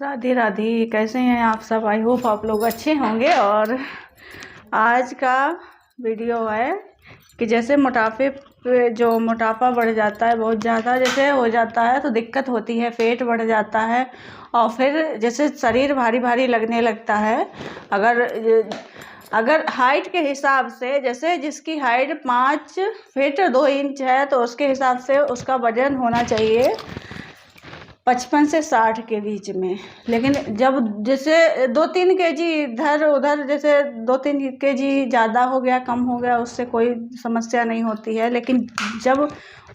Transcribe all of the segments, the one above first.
राधे राधे। कैसे हैं आप सब? आई होप आप लोग अच्छे होंगे। और आज का वीडियो है कि जैसे मोटापे पे जो मोटापा बढ़ जाता है, बहुत ज़्यादा जैसे हो जाता है तो दिक्कत होती है, पेट बढ़ जाता है और फिर जैसे शरीर भारी भारी लगने लगता है। अगर हाइट के हिसाब से, जैसे जिसकी हाइट 5 फीट 2 इंच है तो उसके हिसाब से उसका वजन होना चाहिए 55 से 60 के बीच में। लेकिन जब जैसे 2-3 केजी इधर उधर, जैसे 2-3 केजी ज़्यादा हो गया कम हो गया, उससे कोई समस्या नहीं होती है। लेकिन जब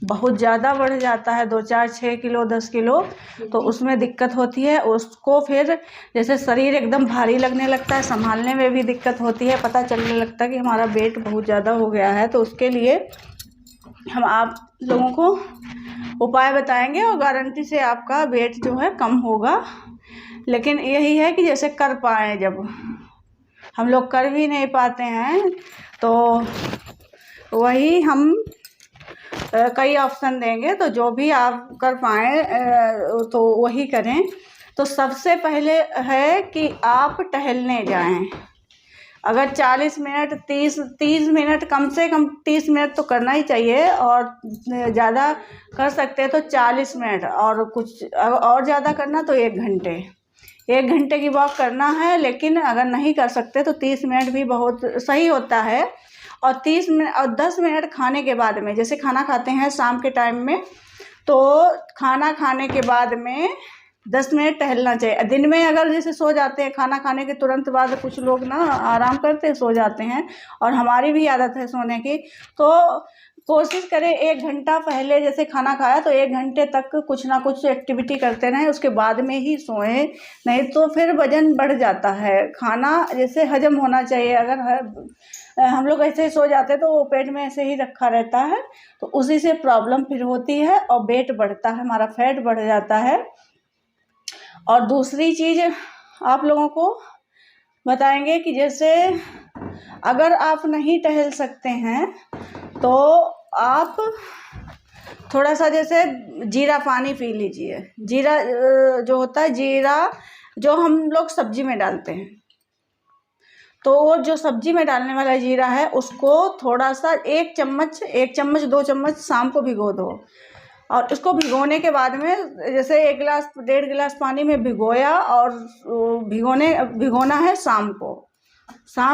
बहुत ज़्यादा बढ़ जाता है 2-4-6 किलो 10 किलो तो उसमें दिक्कत होती है। उसको फिर जैसे शरीर एकदम भारी लगने लगता है, संभालने में भी दिक्कत होती है, पता चलने लगता है कि हमारा वेट बहुत ज़्यादा हो गया है। तो उसके लिए हम आप लोगों को उपाय बताएंगे और गारंटी से आपका वेट जो है कम होगा। लेकिन यही है कि जैसे कर पाएँ, जब हम लोग कर भी नहीं पाते हैं तो वही हम कई ऑप्शन देंगे, तो जो भी आप कर पाएँ तो वही करें। तो सबसे पहले है कि आप टहलने जाएं। अगर 40 मिनट 30 मिनट, कम से कम 30 मिनट तो करना ही चाहिए, और ज़्यादा कर सकते हैं तो 40 मिनट, और कुछ और ज़्यादा करना तो 1 घंटे की वॉक करना है। लेकिन अगर नहीं कर सकते तो 30 मिनट भी बहुत सही होता है। और 30 मिनट और 10 मिनट खाने के बाद में, जैसे खाना खाते हैं शाम के टाइम में, तो खाना खाने के बाद में 10 मिनट टहलना चाहिए। दिन में अगर जैसे सो जाते हैं, खाना खाने के तुरंत बाद कुछ लोग ना आराम करते हैं, सो जाते हैं, और हमारी भी आदत है सोने की, तो कोशिश करें 1 घंटा पहले जैसे खाना खाया तो 1 घंटे तक कुछ ना कुछ एक्टिविटी करते रहें, उसके बाद में ही सोएं। नहीं तो फिर वजन बढ़ जाता है। खाना जैसे हजम होना चाहिए। अगर हम लोग ऐसे ही सो जाते हैं तो वो पेट में ऐसे ही रखा रहता है, तो उसी से प्रॉब्लम फिर होती है और वेट बढ़ता है, हमारा फैट बढ़ जाता है। और दूसरी चीज़ आप लोगों को बताएंगे कि जैसे अगर आप नहीं टहल सकते हैं तो आप थोड़ा सा जैसे जीरा पानी पी लीजिए। जीरा जो होता है, जीरा जो हम लोग सब्जी में डालते हैं, तो वो जो सब्जी में डालने वाला जीरा है उसको थोड़ा सा 1 चम्मच 2 चम्मच शाम को भिगो दो। और इसको भिगोने के बाद में जैसे 1 गिलास 1.5 गिलास पानी में भिगोया, और भिगोना है शाम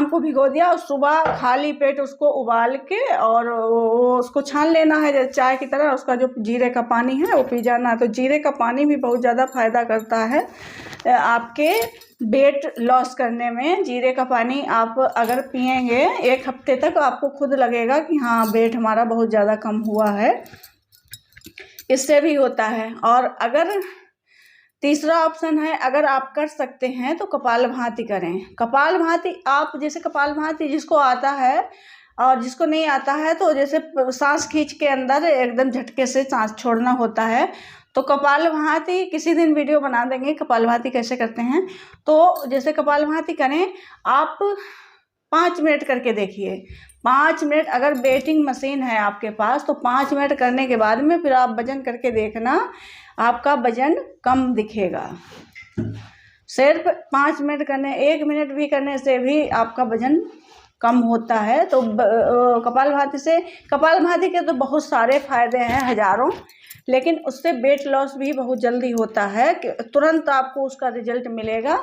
को भिगो दिया, और सुबह खाली पेट उसको उबाल के और वो उसको छान लेना है जैसे चाय की तरह। उसका जो जीरे का पानी है वो पी जाना है। तो जीरे का पानी भी बहुत ज़्यादा फ़ायदा करता है आपके वेट लॉस करने में। जीरे का पानी आप अगर पिएंगे 1 हफ्ते तक, आपको खुद लगेगा कि हाँ वेट हमारा बहुत ज़्यादा कम हुआ है। इससे भी होता है। और अगर तीसरा ऑप्शन है, अगर आप कर सकते हैं तो कपालभाति करें। कपालभाति आप जैसे कपालभाति जिसको आता है और जिसको नहीं आता है, तो जैसे सांस खींच के अंदर एकदम झटके से सांस छोड़ना होता है। तो कपालभाति किसी दिन वीडियो बना देंगे कपालभाति कैसे करते हैं। तो जैसे कपालभाति करें आप, 5 मिनट करके देखिए। 5 मिनट, अगर वेटिंग मशीन है आपके पास तो 5 मिनट करने के बाद में फिर आप वजन करके देखना, आपका वजन कम दिखेगा। सिर्फ 5 मिनट करने, 1 मिनट भी करने से भी आपका वजन कम होता है। तो कपालभाति के तो बहुत सारे फायदे हैं, हजारों, लेकिन उससे वेट लॉस भी बहुत जल्दी होता है कि तुरंत आपको उसका रिजल्ट मिलेगा।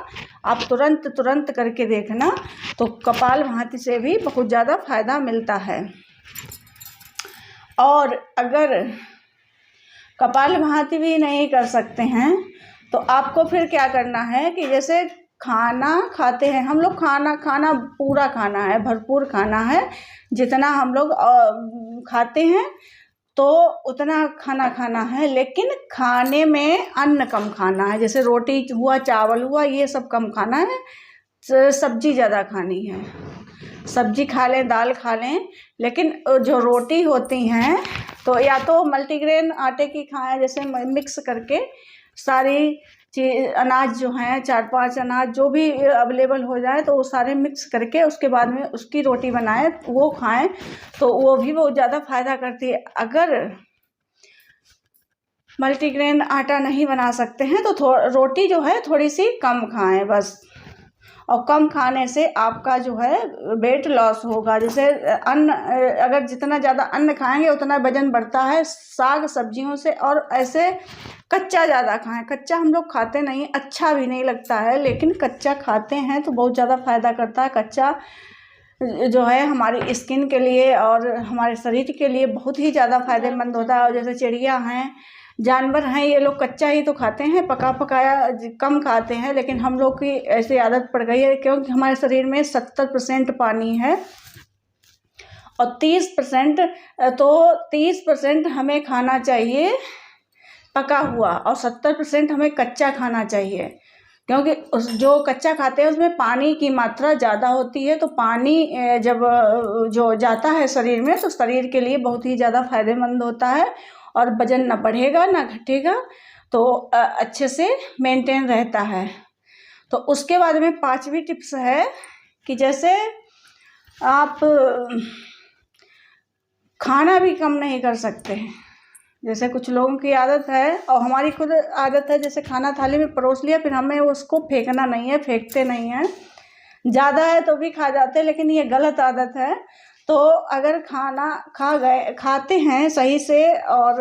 आप तुरंत करके देखना। तो कपालभाति से भी बहुत ज़्यादा फायदा मिलता है। और अगर कपालभाति भी नहीं कर सकते हैं तो आपको फिर क्या करना है कि जैसे खाना खाते हैं हम लोग, खाना पूरा खाना है, भरपूर खाना है। जितना हम लोग खाते हैं तो उतना खाना खाना है, लेकिन खाने में अन्न कम खाना है। जैसे रोटी हुआ, चावल हुआ, ये सब कम खाना है। सब्जी ज़्यादा खानी है। सब्जी खा लें, दाल खा लें, लेकिन जो रोटी होती हैं तो या तो मल्टीग्रेन आटे की खाएं, जैसे मिक्स करके सारी चीज़ अनाज जो हैं 4-5 अनाज जो भी अवेलेबल हो जाए तो वो सारे मिक्स करके उसके बाद में उसकी रोटी बनाएं, वो खाएं, तो वो भी बहुत ज़्यादा फ़ायदा करती है। अगर मल्टीग्रेन आटा नहीं बना सकते हैं तो रोटी जो है थोड़ी सी कम खाएं बस। और कम खाने से आपका जो है वेट लॉस होगा। जैसे अन्न, अगर जितना ज़्यादा अन्न खाएंगे उतना वजन बढ़ता है साग सब्जियों से। और ऐसे कच्चा ज़्यादा खाएं। कच्चा हम लोग खाते नहीं, अच्छा भी नहीं लगता है, लेकिन कच्चा खाते हैं तो बहुत ज़्यादा फ़ायदा करता है। कच्चा जो है हमारी स्किन के लिए और हमारे शरीर के लिए बहुत ही ज़्यादा फ़ायदेमंद होता है। और जैसे चिड़िया हैं, जानवर हैं, ये लोग कच्चा ही तो खाते हैं, पका पकाया कम खाते हैं। लेकिन हम लोग की ऐसी आदत पड़ गई है क्योंकि हमारे शरीर में 70% पानी है और 30% हमें खाना चाहिए पका हुआ और 70% हमें कच्चा खाना चाहिए। क्योंकि जो कच्चा खाते हैं उसमें पानी की मात्रा ज़्यादा होती है। तो पानी जब जो जाता है शरीर में तो शरीर के लिए बहुत ही ज़्यादा फ़ायदेमंद होता है और वजन ना बढ़ेगा ना घटेगा, तो अच्छे से मेंटेन रहता है। तो उसके बाद में 5वीं टिप्स है कि जैसे आप खाना भी कम नहीं कर सकते हैं। जैसे कुछ लोगों की आदत है और हमारी खुद आदत है, जैसे खाना थाली में परोस लिया फिर हमें उसको फेंकना नहीं है, फेंकते नहीं हैं। ज़्यादा है तो भी खा जाते हैं, लेकिन ये गलत आदत है। तो अगर खाना खाते हैं सही से और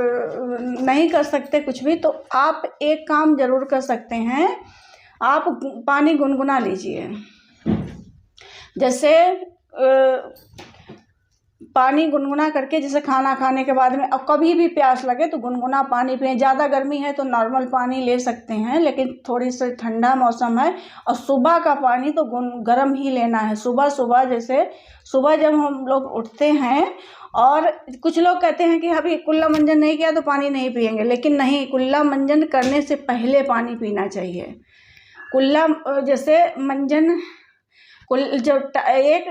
नहीं कर सकते कुछ भी, तो आप एक काम ज़रूर कर सकते हैं, आप पानी गुनगुना लीजिए। जैसे पानी गुनगुना करके, जैसे खाना खाने के बाद में अब कभी भी प्यास लगे तो गुनगुना पानी पिएं। ज़्यादा गर्मी है तो नॉर्मल पानी ले सकते हैं, लेकिन थोड़ी सी ठंडा मौसम है और सुबह का पानी तो गर्म ही लेना है। सुबह सुबह जैसे सुबह जब हम लोग उठते हैं, और कुछ लोग कहते हैं कि अभी कुल्ला मंजन नहीं किया तो पानी नहीं पिएंगे, लेकिन नहीं, कुल्ला मंजन करने से पहले पानी पीना चाहिए। कुल्ला जैसे मंजन जो एक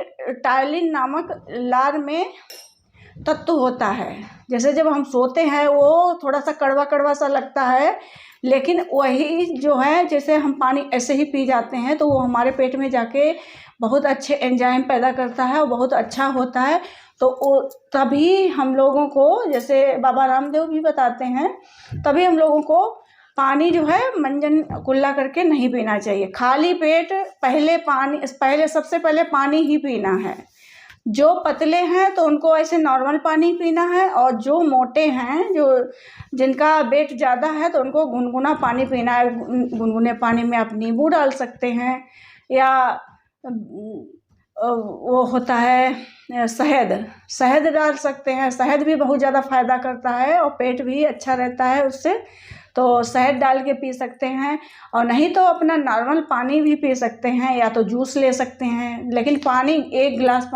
टायलिन नामक लार में तत्व होता है। जैसे जब हम सोते हैं वो थोड़ा सा कड़वा कड़वा सा लगता है, लेकिन वही जो है जैसे हम पानी ऐसे ही पी जाते हैं तो वो हमारे पेट में जाके बहुत अच्छे एंजाइम पैदा करता है और बहुत अच्छा होता है। तो तभी हम लोगों को, जैसे बाबा रामदेव भी बताते हैं, तभी हम लोगों को पानी जो है मंजन कुल्ला करके नहीं पीना चाहिए। खाली पेट सबसे पहले पानी ही पीना है। जो पतले हैं तो उनको ऐसे नॉर्मल पानी पीना है, और जो मोटे हैं, जिनका वेट ज़्यादा है, तो उनको गुनगुना पानी पीना है। गुनगुने पानी में आप नींबू डाल सकते हैं, या वो होता है शहद डाल सकते हैं। शहद भी बहुत ज़्यादा फ़ायदा करता है और पेट भी अच्छा रहता है उससे, तो शहद डाल के पी सकते हैं। और नहीं तो अपना नॉर्मल पानी भी पी सकते हैं, या तो जूस ले सकते हैं। लेकिन पानी, 1 गिलास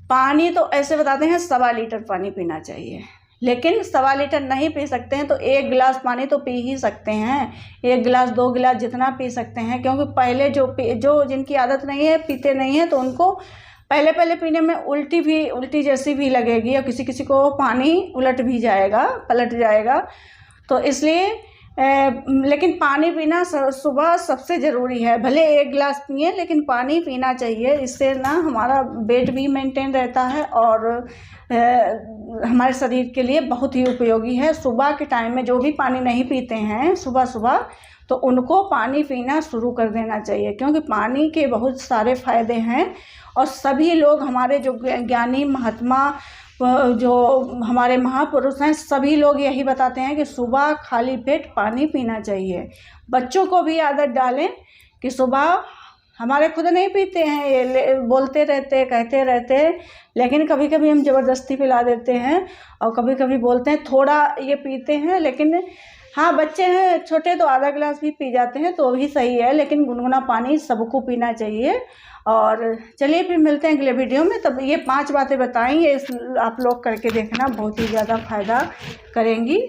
पानी तो ऐसे बताते हैं 1.25 लीटर पानी पीना चाहिए। लेकिन 1.25 लीटर नहीं पी सकते हैं तो 1 गिलास पानी तो पी ही सकते हैं। 1 गिलास 2 गिलास जितना पी सकते हैं, क्योंकि पहले जो जिनकी आदत नहीं है, पीते नहीं है, तो उनको पहले पीने में उल्टी जैसी भी लगेगी, और किसी को पानी पलट जाएगा। तो इसलिए लेकिन पानी पीना सुबह सबसे ज़रूरी है। भले 1 गिलास पिए, लेकिन पानी पीना चाहिए। इससे ना हमारा वेट भी मेंटेन रहता है और हमारे शरीर के लिए बहुत ही उपयोगी है। सुबह के टाइम में जो भी पानी नहीं पीते हैं सुबह, तो उनको पानी पीना शुरू कर देना चाहिए, क्योंकि पानी के बहुत सारे फ़ायदे हैं। और सभी लोग, हमारे जो ज्ञानी महात्मा, जो हमारे महापुरुष हैं, सभी लोग यही बताते हैं कि सुबह खाली पेट पानी पीना चाहिए। बच्चों को भी आदत डालें कि सुबह, हमारे खुद नहीं पीते हैं, ये बोलते रहते, कहते रहते, लेकिन कभी कभी हम ज़बरदस्ती पिला देते हैं, और कभी कभी बोलते हैं थोड़ा ये पीते हैं। लेकिन हाँ, बच्चे हैं छोटे तो आधा गिलास भी पी जाते हैं तो भी सही है, लेकिन गुनगुना पानी सबको पीना चाहिए। और चलिए फिर मिलते हैं अगले वीडियो में। तब ये 5 बातें बताएंगे, आप लोग करके देखना, बहुत ही ज़्यादा फ़ायदा करेंगी।